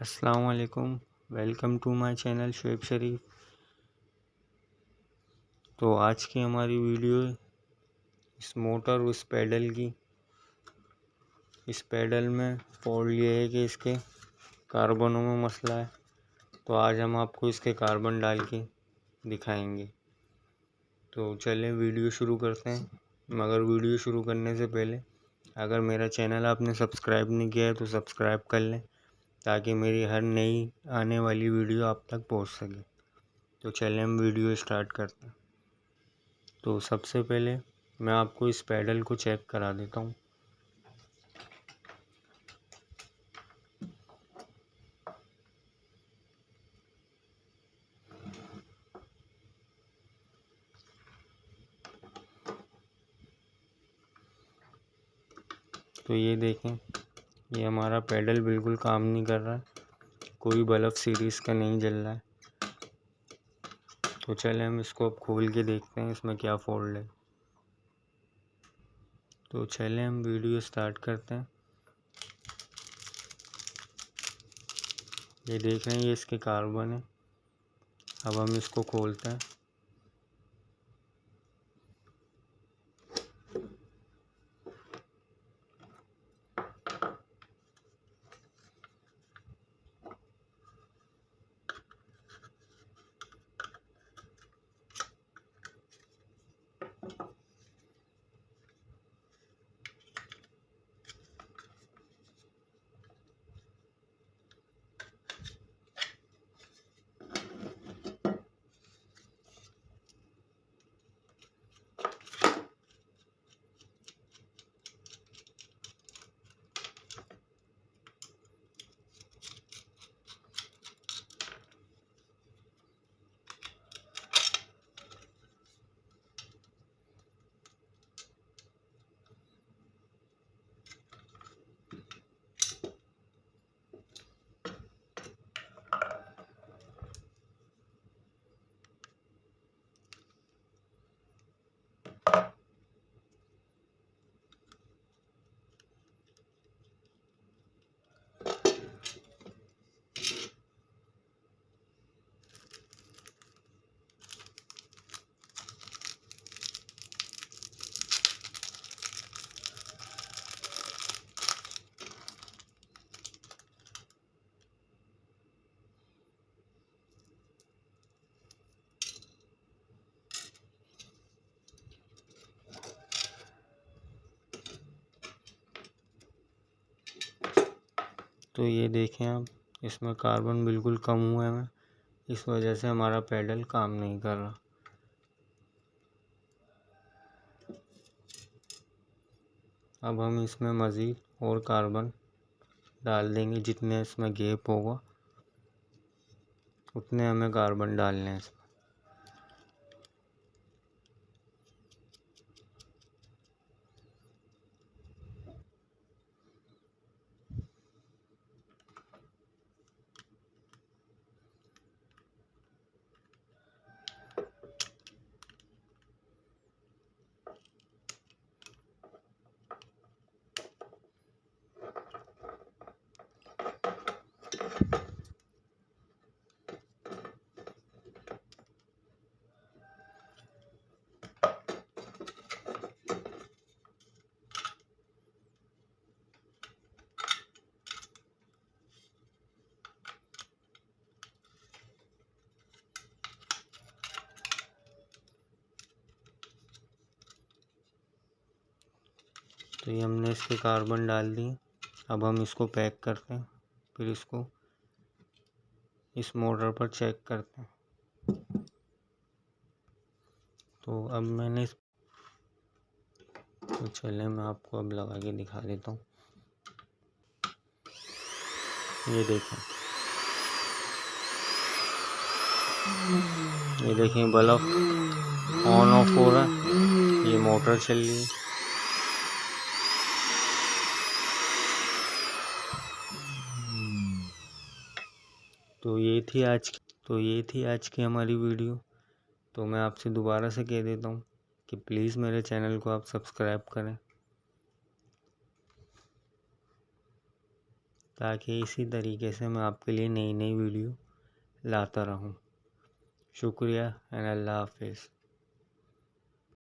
अस्सलाम वालेकुम। Welcome to my channel Shoaib Sharif. तो आज की हमारी वीडियो इस मोटर और इस पैडल की। इस पैडल में फॉल्ट ये है कि इसके कार्बनों में मसला है, तो आज हम आपको इसके कार्बन डाल के दिखाएंगे। तो चलें वीडियो शुरू करते हैं। मगर वीडियो शुरू करने से पहले अगर मेरा चैनल आपने सब्सक्राइब नहीं किया है तो सब्सक्राइब कर लें, ताकि मेरी हर नई आने वाली वीडियो आप तक पहुंच सके। तो चलें हम वीडियो स्टार्ट करते हैं। तो सबसे पहले मैं आपको इस पैडल को चेक करा देता हूँ। तो ये देखें, ये हमारा पैडल बिल्कुल काम नहीं कर रहा है, कोई बल्ब सीरीज का नहीं जल रहा है। तो चले हम इसको अब खोल के देखते हैं इसमें क्या फॉल्ट है। तो चले हम वीडियो स्टार्ट करते हैं। ये देख रहे हैं, ये इसके कार्बन है। अब हम इसको खोलते हैं। तो ये देखें आप, इसमें कार्बन बिल्कुल कम हुआ है। इस वजह से हमारा पैडल काम नहीं कर रहा। अब हम इसमें मज़ीद और कार्बन डाल देंगे। जितने इसमें गैप होगा उतने हमें कार्बन डालने हैं इसमें। तो ये हमने इसके कार्बन डाल दिए। अब हम इसको पैक करते हैं, फिर इसको इस मोटर पर चेक करते हैं। तो अब मैंने तो चले मैं आपको अब लगा के दिखा देता हूँ। ये देखें बल्ब ऑन ऑफ हो रहा है। ये मोटर चल रही है। तो ये थी आज की हमारी वीडियो। तो मैं आपसे दोबारा से कह देता हूँ कि प्लीज़ मेरे चैनल को आप सब्सक्राइब करें, ताकि इसी तरीके से मैं आपके लिए नई नई वीडियो लाता रहूं। शुक्रिया एंड अल्लाह हाफिज़।